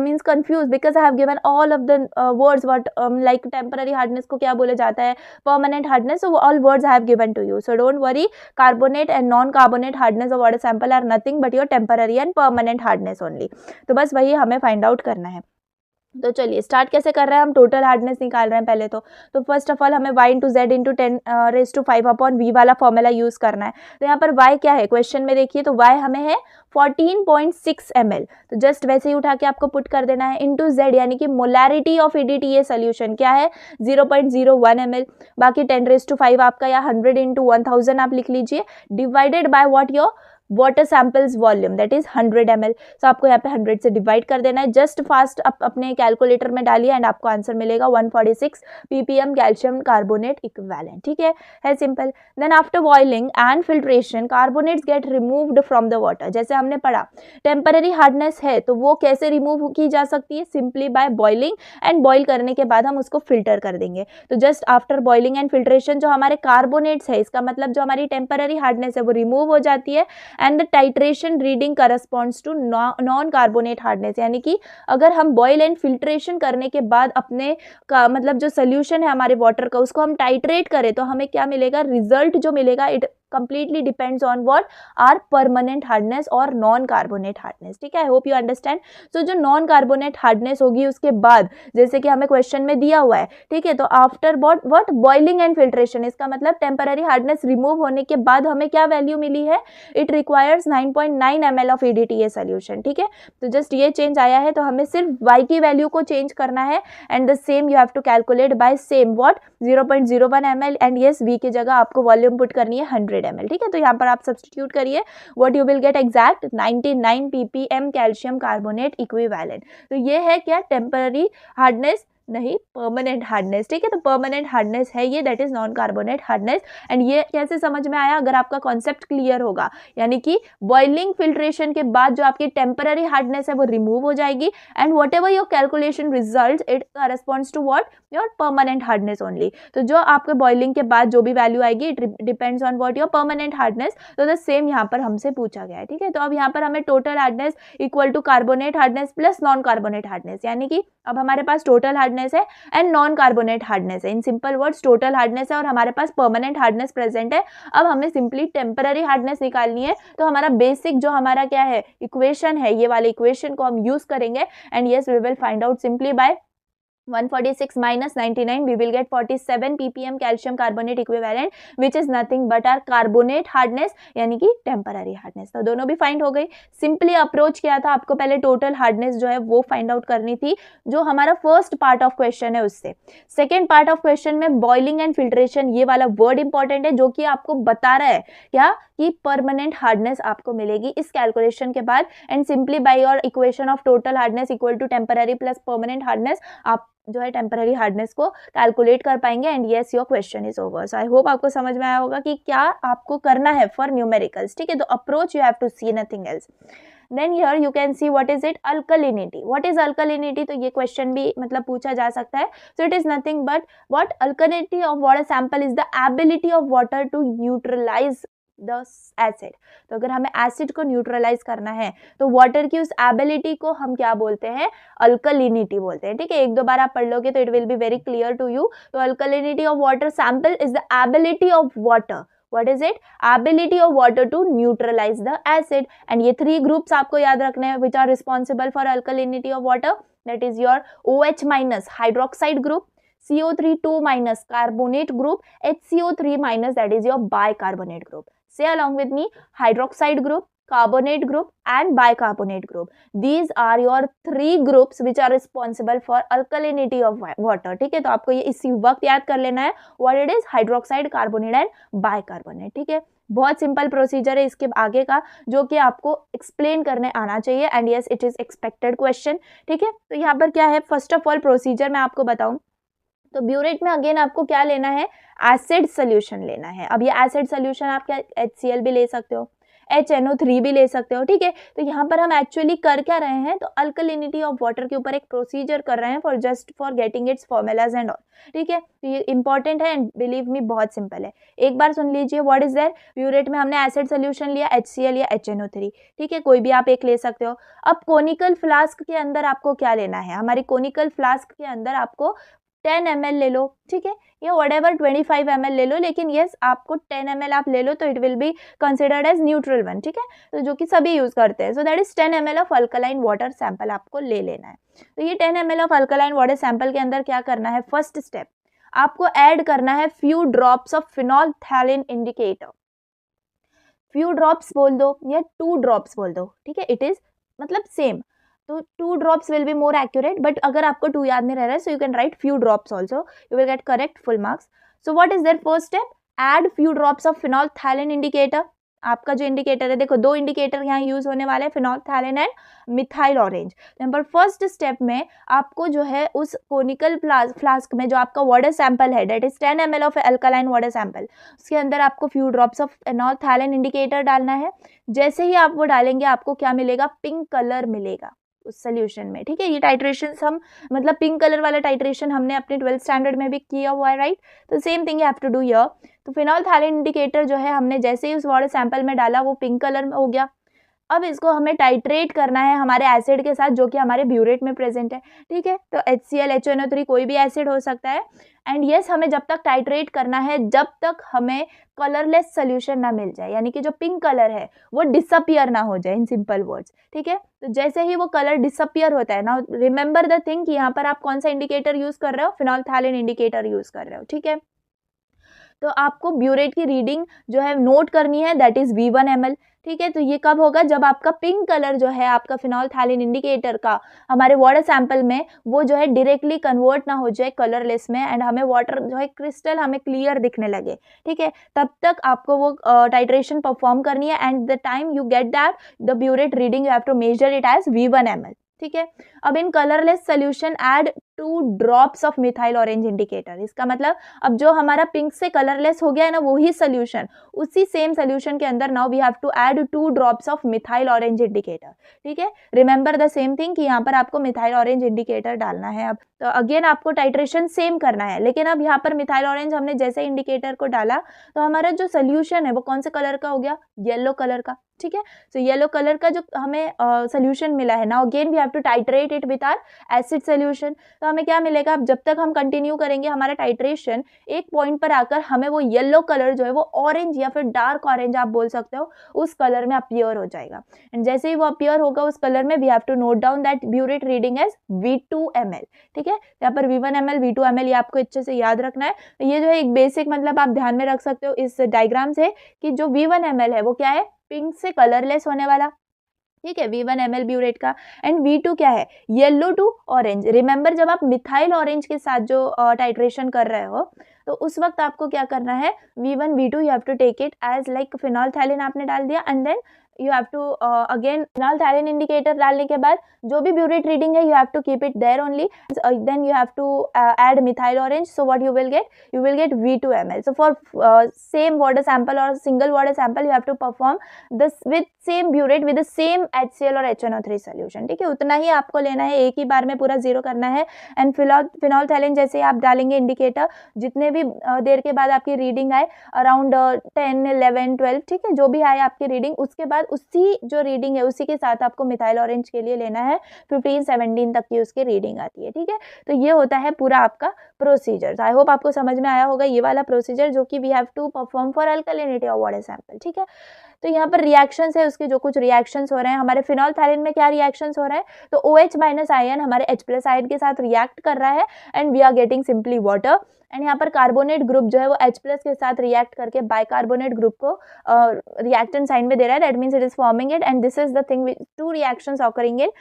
means confuse, because I have given all of the words what like temporary hardness को क्या बोला जाता है, permanent hardness. So all words I have given to you. So don't worry. Carbonate and non-carbonate hardness of water sample are nothing but your temporary and permanent hardness only. तो बस वही हमें find out करना है. तो चलिए start कैसे कर रहे हैं, हम टोटल हार्डनेस निकाल रहे हैं पहले तो फर्स्ट ऑफ ऑल हमें y into Z into 10⁵ upon v वाला फॉर्मूला यूज करना है. तो यहाँ पर y क्या है क्वेश्चन में देखिए, तो y हमें है 14.6 ml. तो जस्ट वैसे ही उठा के आपको पुट कर देना है इंटू z, यानी कि मोलैरिटी ऑफ EDTA सोल्यूशन क्या है 0.01 ml. बाकी 10⁵ आपका या 100 इंटू 1000 आप लिख लीजिए, divided by what your water samples volume that is 100 ml. सो आपको यहाँ पे 100 से डिवाइड कर देना है. जस्ट फास्ट अपने कैलकुलेटर में डालिए एंड आपको आंसर मिलेगा 146 ppm कैल्शियम कार्बोनेट इक्विवेलेंट. ठीक है simple. Then after boiling and filtration carbonates get removed from the water. जैसे हमने पढ़ा टेम्पररी हार्डनेस है तो वो कैसे रिमूव की जा सकती है, simply by boiling, and boil करने के बाद हम उसको फिल्टर कर देंगे. तो just after boiling and filtration जो हमारे कार्बोनेट्स है, इसका मतलब जो हमारी टेम्पररी हार्डनेस है वो रिमूव हो जाती है, and the titration reading corresponds to non carbonate hardness. यानी कि अगर हम बॉयल एंड फिल्ट्रेशन करने के बाद अपने का मतलब जो सोल्यूशन है हमारे वाटर का उसको हम टाइट्रेट करें तो हमें क्या मिलेगा, रिजल्ट जो मिलेगा it completely depends on what our permanent hardness और non carbonate hardness. ठीक है, I hope you understand. So जो non carbonate hardness होगी उसके बाद जैसे कि हमें क्वेश्चन में दिया हुआ है, ठीक है, तो after what boiling and filtration, इसका मतलब टेम्पररी हार्डनेस रिमूव होने के बाद हमें क्या वैल्यू मिली है, it requires 9.9 ml of EDTA solution. ठीक है, तो जस्ट ये चेंज आया है, तो हमें सिर्फ y की वैल्यू को चेंज करना है, and the same you have to calculate by same what 0.01 ml, and yes v की जगह आपको वॉल्यूम पुट करनी है 100 ml. ठीक है, तो यहाँ पर आप सब्स्टिट्यूट करिए, what you will gate exact 99 ppm calcium carbonate equivalent. तो ये है क्या, टेम्पररी हार्डनेस नहीं, परमानेंट हार्डनेस. ठीक है, तो परमानेंट हार्डनेस है ये, that is non carbonate hardness. And ये कैसे समझ में आया, अगर आपका कॉन्सेप्ट क्लियर होगा, यानी कि बॉइलिंग फिल्ट्रेशन के बाद जो आपकी टेम्पररी हार्डनेस है वो रिमूव हो जाएगी, and whatever your calculation result it corresponds to what your permanent hardness only. तो जो आपके बॉइलिंग के बाद जो भी वैल्यू आएगी it depends on what your permanent hardness. तो द सेम यहाँ पर हमसे पूछा गया है. ठीक है, तो अब यहाँ पर हमें total hardness equal to carbonate hardness plus non carbonate hardness, यानी कि अब हमारे पास टोटल हार्डनेस है एंड नॉन कार्बोनेट हार्डनेस है. In simple words total hardness है और हमारे पास परमानेंट हार्डनेस प्रेजेंट है. अब हमें सिंपली टेम्पररी हार्डनेस निकालनी है, तो हमारा बेसिक जो हमारा क्या है इक्वेशन है, ये वाले इक्वेशन को हम यूज करेंगे, and yes we will find out simply by 146 minus 99 we will get 47 ppm calcium carbonate equivalent which is nothing but our carbonate hardness यानी कि temporary hardness. तो दोनों भी फाइंड हो गई. सिंपली अप्रोच किया था, आपको पहले टोटल हार्डनेस जो है वो फाइंड आउट करनी थी, जो हमारा फर्स्ट पार्ट ऑफ क्वेश्चन है उससे. सेकेंड पार्ट ऑफ क्वेश्चन में बॉइलिंग एंड फिल्ट्रेशन, ये वाला वर्ड इंपॉर्टेंट है जो कि आपको बता रहा है क्या कि परमानेंट हार्डनेस आपको मिलेगी इस कैलकुलेशन के बाद, and simply by your equation of total hardness equal to temporary plus permanent hardness आप जो है टेम्पररी हार्डनेस को कैलकुलेट कर पाएंगे, and yes your question is over. So I hope आपको समझ में आया होगा कि क्या आपको करना है फॉर न्यूमेरिकल्स. ठीक है, तो approach you have to see, nothing else. Then here you can see what is it, alkalinity. What is alkalinity? तो ये क्वेश्चन भी मतलब पूछा जा सकता है. So it is nothing but what alkalinity of water sample is the ability of water to neutralize the acid. तो अगर हमें एसिड को न्यूट्रलाइज करना है तो वाटर की उस एबिलिटी को हम क्या बोलते हैं, अल्कलिनिटी बोलते हैं. ठीक है, एक दो बार आप पढ़ लोगे तो it will be very clear to you. तो alkalinity of water sample is the ability of water. What is it? Ability of water to neutralize the acid. And ये three groups आपको याद रखने हैं which are responsible for alkalinity of water. That is your OH minus hydroxide group, CO3 minus carbonate group, HCO3 minus that is your bicarbonate group. Say along with me, hydroxide group, carbonate group and bicarbonate group. These are your three groups which are responsible for alkalinity of water. ठीक है, तो आपको ये इसी वक्त याद कर लेना है what it is, hydroxide, carbonate and bicarbonate. ठीक है, बहुत सिंपल प्रोसीजर है इसके आगे का जो कि आपको एक्सप्लेन करने आना चाहिए, and yes it is expected question. ठीक है, तो यहाँ पर क्या है, फर्स्ट ऑफ ऑल प्रोसीजर मैं आपको बताऊं तो ब्यूरेट में अगेन आपको क्या लेना है, एसिड सोल्यूशन लेना है. अब ये एसिड सोल्यूशन आप क्या HCl भी ले सकते हो, HNO3 भी ले सकते हो, ठीक है। तो यहाँ पर हम एक्चुअली कर क्या रहे हैं, तो अल्कलिनिटी ऑफ वाटर के ऊपर एक प्रोसीजर कर रहे हैं for just for getting it's formulas and all, ठीक है। तो ये इंपॉर्टेंट है एंड बिलीव मी बहुत सिंपल है। एक बार सुन लीजिए, व्हाट इज देयर, प्यूरेट में हमने एसिड सोल्यूशन लिया HCl या HNO3, ठीक है, कोई भी आप एक ले सकते हो। अब कोनिकल फ्लास्क के अंदर आपको क्या लेना है, हमारी कोनिकल फ्लास्क के अंदर आपको 10 ml ले लो, ठीक है, या व्हाटएवर 25 ml ले लो, लेकिन यस आपको 10 ml आप ले लो तो it will be considered as neutral one, ठीक है, तो जो कि सभी यूज करते हैं। So that is 10 ml of alkaline water sample आपको ले लेना है। तो ये 10 ml of alkaline water sample के अंदर क्या करना है, फर्स्ट स्टेप आपको ऐड करना है few drops of phenolphthalein indicator. Few drops बोल दो या 2 ड्रॉप्स बोल दो, ठीक है, इट इज मतलब सेम, तो 2 drops will be more accurate, but अगर आपको 2 याद नहीं रह रहा है, so you can write few drops also, you will get correct full marks. So what is there first step, add few drops of phenolphthalein indicator. आपका जो indicator है, देखो 2 इंडिकेटर यहाँ यूज होने वाले हैं, phenolphthalein and methyl orange. Number first step में आपको जो है उस कोनिकल फ्लास्क में जो आपका वाटर सैंपल है, that is 10 ml of alkaline water sample, उसके अंदर आपको few drops of phenolphthalein indicator डालना है। जैसे ही आप वो डालेंगे आपको क्या मिलेगा, पिंक कलर मिलेगा उस सोल्यूशन में, ठीक है। ये टाइट्रेशन हम मतलब पिंक कलर वाला टाइट्रेशन हमने अपने 12th स्टैंडर्ड में भी किया हुआ है, राइट। तो same thing you have to do here. तो फिनोल्फथैलीन इंडिकेटर जो है हमने जैसे ही उस वाटर सैंपल में डाला वो पिंक कलर में हो गया। अब इसको हमें टाइट्रेट करना है हमारे एसिड के साथ जो कि हमारे ब्यूरेट में प्रेजेंट है, ठीक है। तो HCl HNO3 कोई भी एसिड हो सकता है, एंड यस हमें जब तक टाइट्रेट करना है जब तक हमें कलरलेस सोल्यूशन ना मिल जाए, यानी कि जो पिंक कलर है वो डिसअपियर ना हो जाए, इन सिंपल वर्ड्स, ठीक है। तो जैसे ही वो कलर डिसअपियर होता है ना, रिमेंबर द थिंग कि यहाँ पर आप कौन सा इंडिकेटर यूज कर रहे हो, फिनोल्फथैलीन इंडिकेटर यूज कर रहे हो, ठीक है। तो आपको ब्यूरेट की रीडिंग जो है नोट करनी है, दैट इज V1 ml, ठीक है। तो ये कब होगा, जब आपका पिंक कलर जो है आपका फिनोल्फथैलीन इंडिकेटर का हमारे वाटर सैंपल में वो जो है डायरेक्टली कन्वर्ट ना हो जाए कलरलेस में, एंड हमें वाटर जो है क्रिस्टल हमें क्लियर दिखने लगे, ठीक है, तब तक आपको वो टाइट्रेशन परफॉर्म करनी है। And the time you get that the burette reading you have to measure it as V1 ml, ठीक है। अब in colourless solution add 2 drops of methyl orange indicator. इसका मतलब अब जो हमारा पिंक से कलरलेस हो गया है ना, वही सोल्यूशन, उसी सेम सोल्यूशन के अंदर now we have to add 2 drops of methyl orange indicator, ठीक है। रिमेंबर द सेम थिंग कि यहाँ पर आपको मिथाइल ऑरेंज इंडिकेटर डालना है। अब तो अगेन आपको टाइट्रेशन सेम करना है, लेकिन अब यहाँ पर मिथाइल ऑरेंज हमने जैसे इंडिकेटर को डाला तो हमारा जो सोल्यूशन है वो कौन से कलर का हो गया, येलो कलर का, ठीक है। सो येलो कलर का जो हमें सोल्यूशन मिला है, now again we have to titrate it with our acid solution. तो हमें क्या मिलेगा, अब जब तक हम कंटिन्यू करेंगे हमारा टाइट्रेशन, एक पॉइंट पर आकर हमें वो येलो कलर जो है वो ऑरेंज या फिर डार्क ऑरेंज आप बोल सकते हो, उस कलर में अपीयर हो जाएगा। एंड जैसे ही वो अपीयर होगा उस कलर में, we have to note down that burette reading as V2 ml, ठीक है। यहाँ पर V1 ml V2 ml ये आपको अच्छे से याद रखना है। तो ये जो है एक बेसिक मतलब आप ध्यान में रख सकते हो इस डायग्राम से कि जो V1 ml है वो क्या है, पिंक से कलरलेस होने वाला, ठीक है, V1 ml ब्यूरेट का। एंड V2 क्या है, येलो टू ऑरेंज। रिमेंबर जब आप मिथाइल ऑरेंज के साथ जो टाइट्रेशन कर रहे हो तो उस वक्त आपको क्या करना है, V1 V2 you have to take it as like phenolphthalein आपने डाल दिया, and then you have to again phenolphthalein indicator डालने के बाद जो भी ब्यूरेट रीडिंग है you have to keep it there only, then you have to add methyl orange. So what you will get V2 ml। So for same water sample और single water sample you have to perform this with same burette with the same HCl और HNO3 solution, ठीक है। उतना ही आपको लेना है, एक ही बार में पूरा 0 करना है। एंड फिनोल्फथैलीन जैसे आप डालेंगे इंडिकेटर, जितने भी देर के बाद आपकी रीडिंग आए, अराउंड 10 11 12, ठीक है, जो भी आए आपकी रीडिंग, उसके बाद उसी जो रीडिंग है उसी के साथ आपको मिथाइल ऑरेंज के लिए लेना है, 15 17 तक की उसकी रीडिंग आती है, ठीक है। तो ये होता है पूरा आपका प्रोसीजर। आई होप आपको समझ में आया होगा ये वाला प्रोसीजर जो कि we have to perform for alkalinity of water sample, ठीक है। तो यहाँ पर रिएक्शंस है, उसके जो कुछ रिएक्शंस हो रहे हैं हमारे फिनोल्फथैलीन में, क्या रिएक्शंस हो रहे हैं, तो OH- आयन हमारे H+ आयन के साथ रिएक्ट कर रहा है and we are getting simply water. And यहाँ पर कार्बोनेट ग्रुप जो है वो H+ के साथ रिएक्ट करके बाइकार्बोनेट ग्रुप को रिएक्टेंट साइन में दे रहा है, that means it is forming it, and this is the thing which 2 reactions occurring in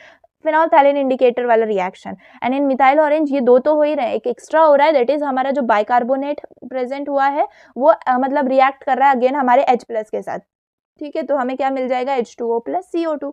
phenolphthalein indicator वाला reaction. And in methyl orange ये 2 तो हो ही रहे हैं, एक एक्स्ट्रा हो रहा है, दैट इज हमारा जो बाइकार्बोनेट प्रेजेंट हुआ है वो मतलब रिएक्ट कर रहा है अगेन हमारे H+ के साथ, ठीक है। तो हमें क्या मिल जाएगा, H2O+ CO2।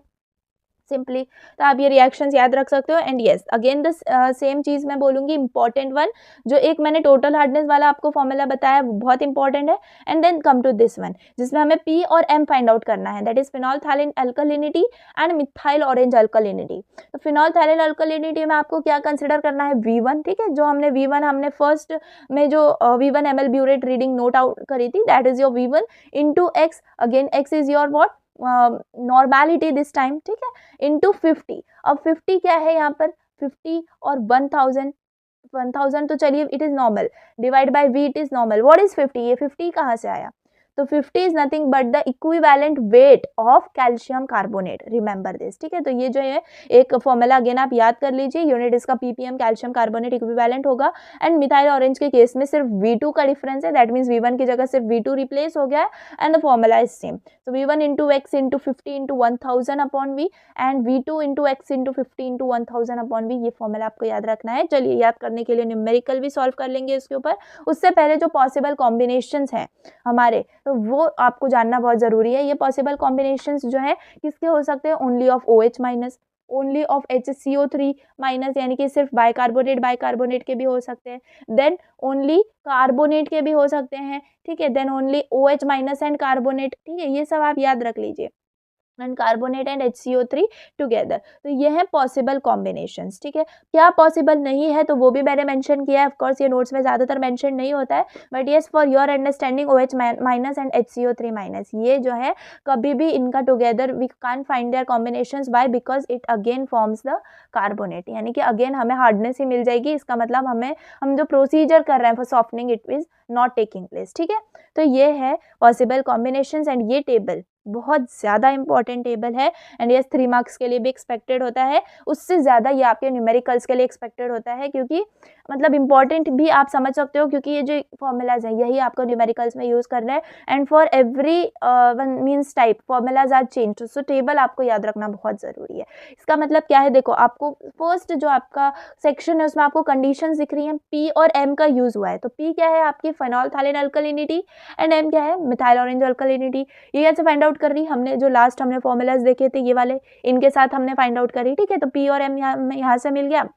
सिंपली। तो आप ये रिएक्शंस याद रख सकते हो। And yes again the same चीज़ मैं बोलूँगी, इंपॉर्टेंट वन, जो एक मैंने टोटल हार्डनेस वाला आपको फॉर्मूला बताया वो बहुत इंपॉर्टेंट है। And then come to this one जिसमें हमें पी और एम फाइंड आउट करना है, that is phenolphthalein alkalinity and methyl orange alkalinity. तो फिनॉल्फथैलीन अल्कलिनिटी में आपको क्या कंसिडर करना है, V1, ठीक है, जो हमने V1 हमने फर्स्ट में जो V1 ml burette reading note out करी थी, that is your V1 into x, again x is your what normality this time, ठीक है, इंटू 50। अब 50 क्या है यहाँ पर, 50 और 1000 तो चलिए it is normal, divide by we it is normal. What is 50, ये 50 कहाँ से आया, तो 50 is nothing but the equivalent weight of calcium carbonate, remember this, ठीक है। तो ये जो है एक फॉर्मूला अगेन आप याद कर लीजिए, यूनिट इसका ppm कैल्शियम कार्बोनेट इक्विवेलेंट होगा। एंड मिथाइल ऑरेंज के केस में सिर्फ V2 का डिफरेंस है, दैट मीन्स V1 की जगह सिर्फ V2 रिप्लेस हो गया है and the formula is same. तो V1 into x into 50 into 1000 upon V and V2 into x into 50 into 1000 upon V, ये फॉर्मूला आपको याद रखना है। चलिए याद करने के लिए न्यूमेरिकल भी सॉल्व कर लेंगे इसके ऊपर। उससे पहले जो पॉसिबल कॉम्बिनेशंस हैं हमारे, तो वो आपको जानना बहुत ज़रूरी है। ये पॉसिबल कॉम्बिनेशंस जो है किसके हो सकते हैं, only of OH minus, only of HCO3 minus, यानी कि सिर्फ बाइकार्बोनेट के भी हो सकते हैं, देन ओनली कार्बोनेट के भी हो सकते हैं, ठीक है, then only OH minus and carbonate, ठीक है, ये सब आप याद रख लीजिए, and carbonate and HCO3 together. तो ये है पॉसिबल कॉम्बिनेशंस, ठीक है। क्या पॉसिबल नहीं है तो वो भी मैंने मेंशन किया है, ऑफ कोर्स ये नोट्स में ज़्यादातर मेंशन नहीं होता है, but yes for your understanding OH minus and HCO3 minus, ये जो है कभी भी इनका together we can't find their combinations, by because it again forms the carbonate, यानी कि अगेन हमें हार्डनेस ही मिल जाएगी। इसका मतलब हम जो प्रोसीजर कर रहे हैं for softening it is not taking place, ठीक है। तो ये है पॉसिबल कॉम्बिनेशंस एंड ये टेबल बहुत ज़्यादा इंपॉर्टेंट टेबल है। एंड यस 3 मार्क्स के लिए भी एक्सपेक्टेड होता है, उससे ज़्यादा ये आपके न्यूमेरिकल्स के लिए एक्सपेक्टेड होता है, क्योंकि मतलब इंपॉर्टेंट भी आप समझ सकते हो, क्योंकि ये जो फॉर्मूलाज हैं यही आपको न्यूमेरिकल्स में यूज़ करना है। And for every one means type formulas are change, so table आपको याद रखना बहुत ज़रूरी है। इसका मतलब क्या है, देखो आपको फर्स्ट जो आपका सेक्शन है उसमें आपको कंडीशंस दिख रही हैं, P और M का यूज़ हुआ है। तो P क्या है आपकी फिनॉल्फथैलीन अल्कलिनिटी एंड M क्या है मिथाइल ऑरेंज अल्कलिनिटी। ये कैसे फाइंड आउट कर रही, हमने जो लास्ट हमने फॉर्मूलाज देखे थे ये वाले, इनके साथ हमने फाइंड आउट करी, ठीक है। तो P और M यहाँ से मिल गया।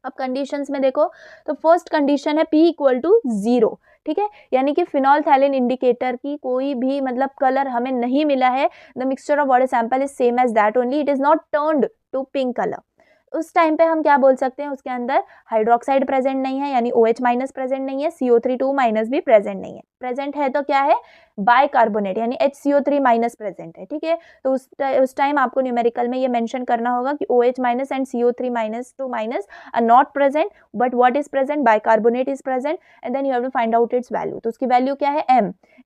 अब कंडीशंस में देखो, तो फर्स्ट कंडीशन है P इक्वल टू 0, ठीक है, यानी कि फिनॉल्फथैलीन इंडिकेटर की कोई भी मतलब कलर हमें नहीं मिला है, the mixture of water sample is same as that only, it is not turned to pink colour. उस टाइम पे हम क्या बोल सकते हैं, उसके अंदर हाइड्रोक्साइड प्रेजेंट नहीं है, यानी OH माइनस प्रेजेंट नहीं है, CO3 2 माइनस भी प्रेजेंट नहीं है। प्रेजेंट है तो क्या है, बाइकार्बोनेट यानी HCO3 माइनस प्रेजेंट है, ठीक है। तो उस टाइम आपको न्यूमेरिकल में ये मेंशन करना होगा कि OH minus and CO3 minus 2 minus are not present, but what is present, bicarbonate is present, and then you have to find out its value. तो उसकी वैल्यू क्या है,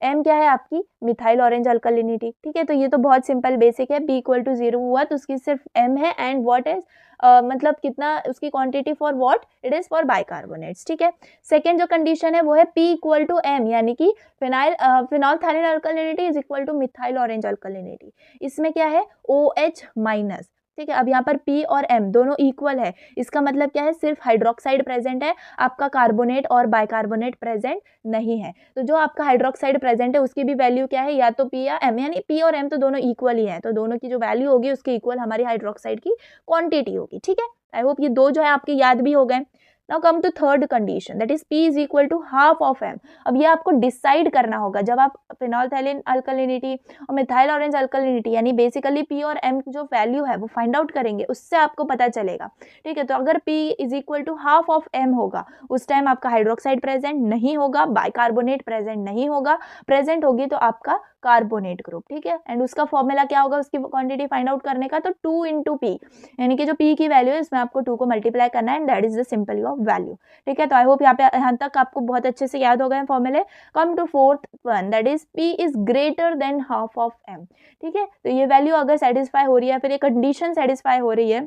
M क्या है आपकी मिथाइल ऑरेंज अल्कलिनिटी, ठीक है। तो ये तो बहुत सिंपल बेसिक है, P इक्वल टू 0 हुआ तो उसकी सिर्फ M है, एंड व्हाट इज मतलब कितना उसकी quantity for what, it is for bicarbonates, ठीक है। सेकेंड जो कंडीशन है वो है P इक्वल टू M, यानी कि phenolphthalein alkalinity is equal to methyl orange alkalinity. इसमें क्या है OH माइनस, ठीक है। अब यहाँ पर P और M दोनों इक्वल है, इसका मतलब क्या है, सिर्फ हाइड्रोक्साइड प्रेजेंट है, आपका कार्बोनेट और बाइकार्बोनेट प्रेजेंट नहीं है। तो जो आपका हाइड्रोक्साइड प्रेजेंट है उसकी भी वैल्यू क्या है, या तो P या M, यानी P और M तो दोनों इक्वल ही हैं, तो दोनों की जो वैल्यू होगी उसके इक्वल हमारी हाइड्रोक्साइड की क्वांटिटी होगी, ठीक है। आई होप ये दो जो है आपके याद भी हो गए। Now come to third condition, that is P is equal to half of M। अब ये आपको डिसाइड करना होगा जब आप फिनॉल्फथैलीन अल्कलिनिटी और मिथाइल ऑरेंज अल्कलिनिटी यानी बेसिकली P और M की जो वैल्यू है वो फाइंड आउट करेंगे, उससे आपको पता चलेगा, ठीक है। तो अगर P is equal to half of M होगा, उस टाइम आपका हाइड्रोक्साइड प्रेजेंट नहीं होगा, बाइकार्बोनेट प्रेजेंट नहीं होगा, प्रेजेंट होगी तो आपका कार्बोनेट ग्रुप, ठीक है। एंड उसका फॉर्मूला क्या होगा उसकी क्वांटिटी फाइंड आउट करने का, तो 2 इंटू P, यानी कि जो P की वैल्यू है इसमें आपको 2 को मल्टीप्लाई करना है, and that is the simple of value, ठीक है। तो आई होप यहाँ तक आपको बहुत अच्छे से याद हो गए फॉर्मूले। Come to fourth one, that is P is greater than half of M, ठीक है। तो ये वैल्यू अगर सेटिस्फाई हो रही है, फिर ये कंडीशन सेटिस्फाई हो रही है,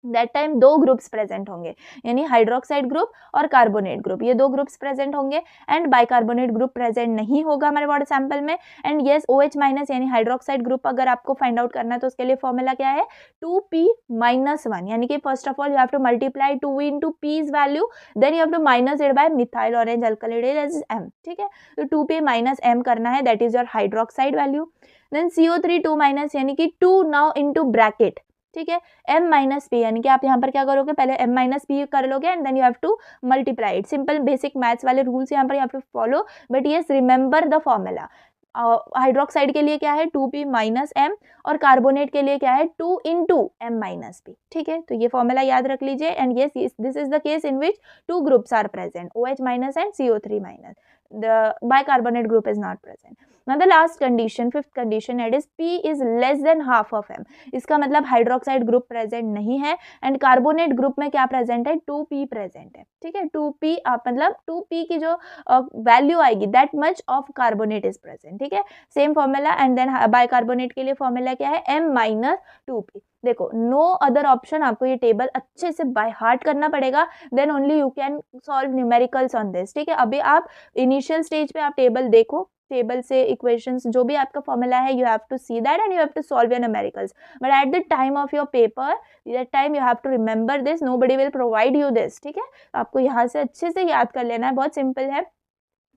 दैट टाइम दो ग्रुप्स प्रेजेंट होंगे, यानी हाइड्रोक्साइड ग्रुप और कार्बोनेट ग्रुप, ये दो ग्रुप्स प्रेजेंट होंगे, एंड बाइकार्बोनेट ग्रुप प्रेजेंट नहीं होगा हमारे वाटर सैंपल में। एंड यस OH माइनस यानी हाइड्रोक्साइड ग्रुप अगर आपको फाइंड आउट करना है तो उसके लिए फॉर्मूला क्या है, 2P माइनस 1, यानी कि first of all you have to multiply 2 into P's value, then you have to minus it by methyl orange alkalinity that is M, ठीक है। तो 2P माइनस M करना है, that is your hydroxide value. Then CO3 2 minus यानी कि 2 now into bracket, ठीक है, m minus P, यानी कि आप यहाँ पर क्या करोगे, पहले m माइनस पी कर लोगे and then you have to multiply it. Simple basic maths वाले रूल्स यहाँ पर you have to follow, but yes remember the formula. Hydroxide के लिए क्या है 2p माइनस एम, और कार्बोनेट के लिए क्या है 2 इंटू एम माइनस पी। ठीक है, तो ये फॉर्मूला याद रख लीजिए। And yes this is the case in which two groups are present, OH minus and CO3 minus, the bicarbonate group is not present. Now the last condition, fifth condition, that is P is less than half of M. इसका मतलब hydroxide group present नहीं है and carbonate group में क्या present है 2p present है। ठीक है, 2p मतलब 2p की जो वैल्यू आएगी that much of carbonate is present. ठीक है, same formula. And then bicarbonate के लिए फॉर्मूला क्या है m माइनस 2p। देखो नो अदर ऑप्शन, आपको ये टेबल अच्छे से बाय हार्ट करना पड़ेगा, then only you can solve numericals on this. ठीक है, अभी आप इनिशियल स्टेज पे आप टेबल देखो, टेबल से इक्वेशंस जो भी आपका फॉर्मूला है you have to see that and you have to solve your numericals, but at the time of your paper that time you have to remember this, nobody will provide you this. ठीक है, आपको यहाँ से अच्छे से याद कर लेना है, बहुत सिंपल है।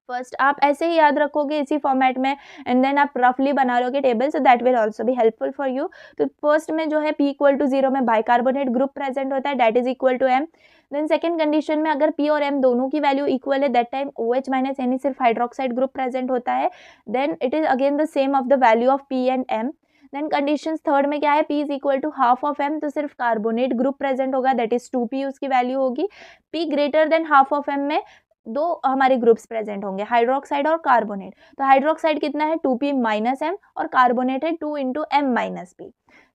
फर्स्ट आप ऐसे ही याद रखोगे इसी फॉर्मेट में एंड देन आप रफली बना लोगे table, so that will also be helpful for you. तो फर्स्ट में जो है p इक्वल टू 0 में बाइकार्बोनेट ग्रुप प्रेजेंट होता है, that is equal to m। Then second condition में अगर p और m दोनों की वैल्यू इक्वल है, दैट टाइम OH माइनस यानी सिर्फ हाइड्रोक्साइड ग्रुप प्रेजेंट होता है, then it is again the same of the value of p and m। Then condition third में क्या है, p is equal to half of m, तो सिर्फ कार्बोनेट ग्रुप प्रेजेंट होगा, दैट इज 2p उसकी value होगी। p greater than half of m में दो हमारे ग्रुप्स प्रेजेंट होंगे, हाइड्रोक्साइड और कार्बोनेट। तो हाइड्रोक्साइड कितना है 2p माइनस एम और कार्बोनेट है 2 into M minus P.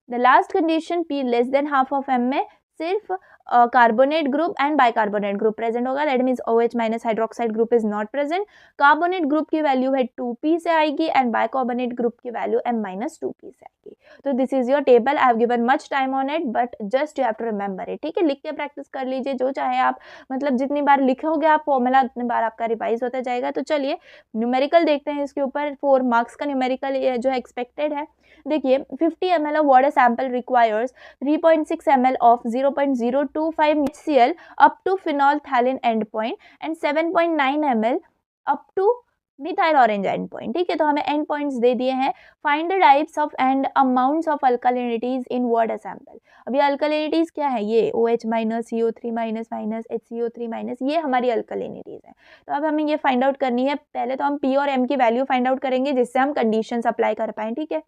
The last condition p less than half of m में सिर्फ carbonate group and bicarbonate group present होगा, that means OH minus hydroxide group is not present. Carbonate group की value है 2p से आएगी and bicarbonate group की value m minus 2p से आएगी। तो this is your table, I have given much time on it but just you have to remember it. ठीक है, लिख के प्रैक्टिस कर लीजिए, जो चाहे आप, मतलब जितनी बार लिखोगे आप फॉर्मूला उतनी बार आपका रिवाइज होता जाएगा। तो चलिए न्यूमेरिकल देखते हैं इसके ऊपर, 4 मार्क्स का न्यूमेरिकल जो एक्सपेक्टेड है। देखिए 50 ml of water sample requires 3.6 ml of 0.025 HCl up to phenolphthalein endpoint and 7.9 ml up to methyl orange end point. ठीक है, तो हमें एंड पॉइंट्स दे दिए हैं। Find the types of and amounts of alkalinities in water sample. अभी alkalinities क्या है, ये OH minus CO3 minus minus HCO3 minus, ये हमारी अल्कालिनिटीज है। तो अब हमें ये फाइंड आउट करनी है। पहले तो हम P और M की वैल्यू फाइंड आउट करेंगे जिससे हम कंडीशंस अप्लाई कर पाएं। ठीक है,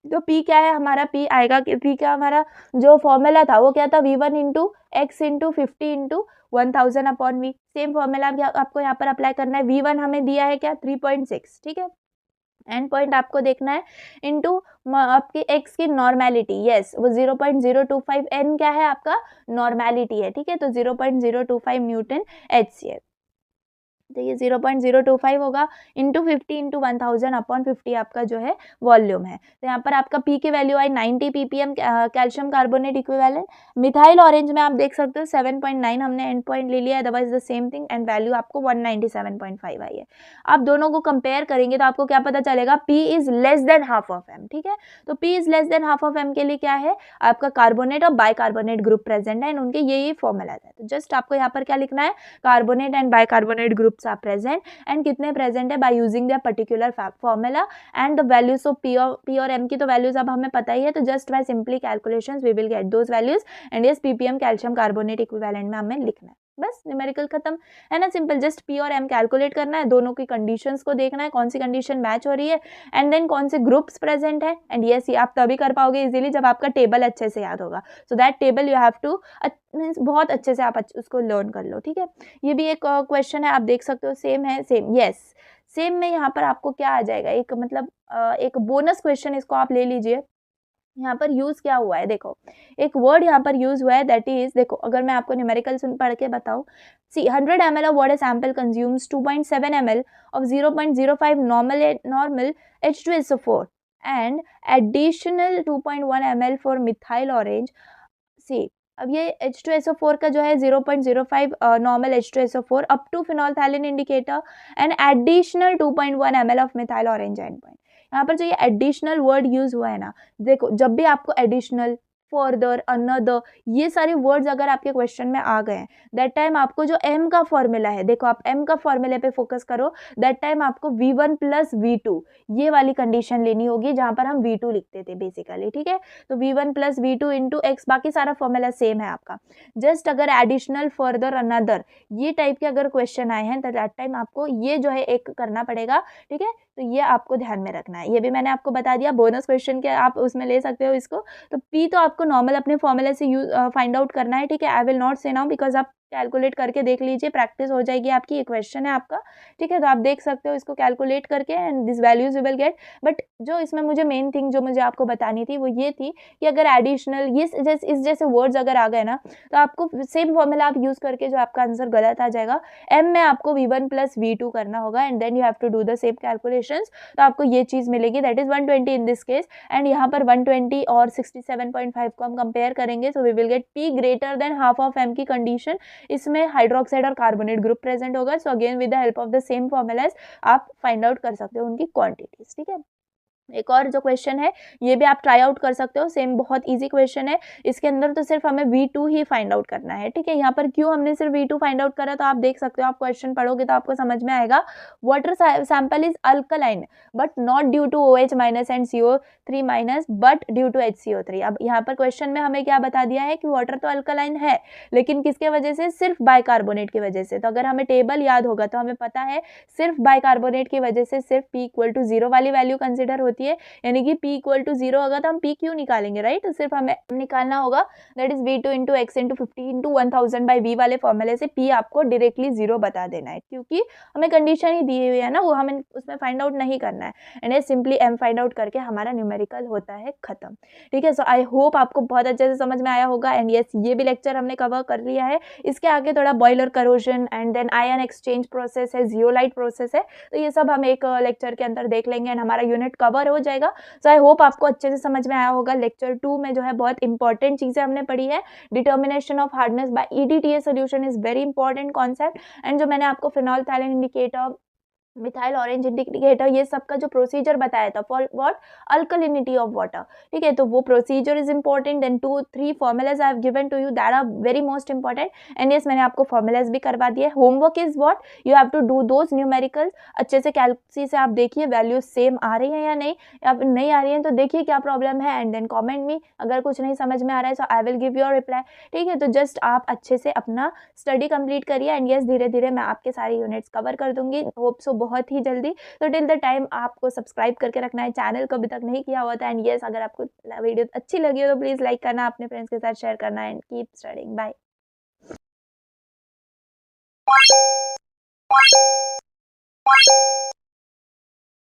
तो P क्या है हमारा, P आएगा कि P क्या हमारा जो फॉर्मूला था वो क्या था, V1 into x into 50 into 1000 upon V। Same formula आपको यहाँ पर अप्लाई करना है। V1 हमें दिया है क्या 3.6। ठीक है, एंड पॉइंट आपको देखना है इनटू आपकी x की नॉर्मेलिटी, यस वो 0.025 n क्या है आपका नॉर्मेलिटी है। ठीक है, तो 0.025 न्यूटन HCl, तो ये 0.025 होगा इंटू 50 इंटू 1000 अपॉन 50 आपका जो है वॉल्यूम है। तो यहाँ पर आपका P की वैल्यू आई 90 ppm calcium carbonate equivalent. Methyl orange में आप देख सकते हो 7.9 हमने एंड पॉइंट ले लिया, otherwise the same thing, and value आपको 197.5 आई है। आप दोनों को कंपेयर करेंगे तो आपको क्या पता चलेगा, P is less than half of M। ठीक है, तो P is less than half of M के लिए क्या है आपका कार्बोनेट और बाइकार्बोनेट ग्रुप प्रेजेंट है एंड उनके ये फॉर्मूला है। तो जस्ट आपको यहाँ पर क्या लिखना है, carbonate and bicarbonate group are present and कितने present है by using their particular formula and the values of P और M की तो values अब हमें पता ही है, तो just by simply calculations we will get those values and yes ppm calcium carbonate equivalent में हमें लिखना है। बस न्यूमेरिकल खत्म है ना, सिंपल, जस्ट P और M कैलकुलेट करना है, दोनों की कंडीशंस को देखना है कौन सी कंडीशन मैच हो रही है एंड देन कौन से ग्रुप्स प्रेजेंट है। एंड यस ये आप तभी कर पाओगे इजीली जब आपका टेबल अच्छे से याद होगा। So that table you have to बहुत अच्छे से आप उसको लर्न कर लो। ठीक है, ये भी एक क्वेश्चन है, आप देख सकते हो, सेम है, सेम, यस सेम में यहाँ पर आपको क्या आ जाएगा, एक मतलब एक बोनस क्वेश्चन, इसको आप ले लीजिए। यहाँ पर यूज क्या हुआ है, देखो एक वर्ड यहाँ पर यूज हुआ है, दैट इज, देखो अगर मैं आपको न्यूमेरिकल सुन पढ़ के बताऊँ, सी 100 ml of water sample consumes 2.7 ml of 0.05 normal H2SO4 and additional 2.1 ml for methyl orange। सी अब ये H2SO4 का जो है 0.05 normal H2SO4 up to phenolphthalein indicator and additional 2.1 ml of methyl orange end point. यहाँ पर जो ये एडिशनल वर्ड यूज हुआ है ना, देखो जब भी आपको एडिशनल, फर्दर, अनदर, ये सारे वर्ड्स अगर आपके क्वेश्चन में आ गए हैं, दैट टाइम आपको जो m का फॉर्मूला है, देखो आप m का फॉर्मूले पे फोकस करो, दैट टाइम आपको v1 प्लस v2 ये वाली कंडीशन लेनी होगी जहां पर हम v2 लिखते थे बेसिकली, ठीक है। तो v1 plus v2 into x, बाकी सारा फॉर्मूला सेम है आपका, जस्ट अगर एडिशनल, फर्दर, अनदर ये टाइप के अगर क्वेश्चन आए हैं तो दैट टाइम आपको ये जो है एक करना पड़ेगा, ठीक है। तो ये आपको ध्यान में रखना है, ये भी मैंने आपको बता दिया, बोनस क्वेश्चन के आप उसमें ले सकते हो इसको। तो p तो आपको नॉर्मल अपने फॉर्मूले से फाइंड आउट करना है, ठीक है। आई विल नॉट से नाउ बिकॉज आप कैलकुलेट करके देख लीजिए, प्रैक्टिस हो जाएगी आपकी, ये क्वेश्चन है आपका, ठीक है। तो आप देख सकते हो इसको कैलकुलेट करके and this values you will gate. But जो इसमें मुझे मेन थिंग जो मुझे आपको बतानी थी वो ये थी कि अगर एडिशनल ये इस जैसे वर्ड्स अगर आ गए ना, तो आपको सेम फॉर्मूला आप यूज करके जो आपका आंसर गलत आ जाएगा, m में आपको v1 प्लस v2 करना होगा and then you have to do the same calculations. तो आपको ये चीज मिलेगी, that is 120 in this case, and यहाँ पर 120 और 67.5 को हम कंपेयर करेंगे, so we will get p greater than half of m की कंडीशन, इसमें हाइड्रोक्साइड और कार्बोनेट ग्रुप प्रेजेंट होगा। So again with the help of the same formulas आप फाइंड आउट कर सकते हो उनकी क्वांटिटीज, ठीक है। एक और जो क्वेश्चन है ये भी आप ट्राई आउट कर सकते हो, सेम बहुत इजी क्वेश्चन है, इसके अंदर तो सिर्फ हमें V2 ही फाइंड आउट करना है, ठीक है। यहाँ पर क्यों हमने सिर्फ V2 फाइंड आउट करा, तो आप देख सकते हो, आप क्वेश्चन पढ़ोगे तो आपको समझ में आएगा। Water sample is alkaline but not due to OH minus and CO3 minus but due to HCO3। अब यहाँ पर क्वेश्चन में हमें क्या बता दिया है कि वाटर तो अल्कलाइन है लेकिन किसके वजह से, सिर्फ बाइकार्बोनेट की वजह से। तो अगर हमें टेबल याद होगा तो हमें पता है सिर्फ बाइकार्बोनेट की वजह से सिर्फ p इक्वल टू 0 वाली वैल्यू कंसिडर होती है, यानी कि p इक्वल टू 0 होगा तो हम p क्यों निकालेंगे, राइट। तो सिर्फ हमें निकालना होगा, that is v2 into x into 50 into 1000 by v वाले फॉर्मूले से p आपको डायरेक्टली 0 बता देना है, क्योंकि हमें कंडीशन ही दी हुई है ना, वो हमें उसमें फाइंड आउट नहीं करना है, एंड ये सिंपली m फाइंड आउट करके हमारा न्यूमेरिकल होता है खत्म, ठीक है। सो आई होप आपको बहुत अच्छे से समझ में आया होगा, एंड यस ये भी लेक्चर हमने कवर कर लिया है। इसके आगे थोड़ा boiler corrosion and then ion exchange process है, जियोलाइट प्रोसेस है, तो ये सब हम एक लेक्चर के अंदर देख लेंगे एंड हमारा यूनिट कवर हो जाएगा। सो आई होप आपको अच्छे से समझ में आया होगा। लेक्चर 2 में जो है बहुत इंपॉर्टेंट चीजें हमने पढ़ी है, determination of hardness by EDTA solution is very important concept, and जो मैंने आपको phenolphthalein indicator, methyl orange indicator, ये सब का जो प्रोसीजर बताया था for what, alkalinity of water, ठीक है। तो वो procedure is important, then 2-3 formulas I have given to you that are very most important, and yes मैंने आपको फॉर्मूलाज भी करवा दिए। Homework is what, you have to do those numericals, अच्छे से कैलकुलेशन से आप देखिए वैल्यूज सेम आ रही है या नहीं, या फिर नहीं आ रही है तो देखिए क्या प्रॉब्लम है, एंड देन कॉमेंट मी, अगर कुछ नहीं समझ में आ रहा है so I will give your reply, ठीक है। तो जस्ट आप अच्छे से अपना स्टडी कंप्लीट करिए, एंड यस धीरे धीरे मैं आपके सारे यूनिट्स कवर कर दूंगी, होप सो बहुत ही जल्दी। तो टिल द टाइम आपको सब्सक्राइब करके रखना है, चैनल को अभी तक नहीं किया हुआ था, एंड यस अगर आपको वीडियो अच्छी लगी हो तो प्लीज लाइक करना, अपने फ्रेंड्स के साथ शेयर करना, एंड कीप स्टडीइंग, बाय।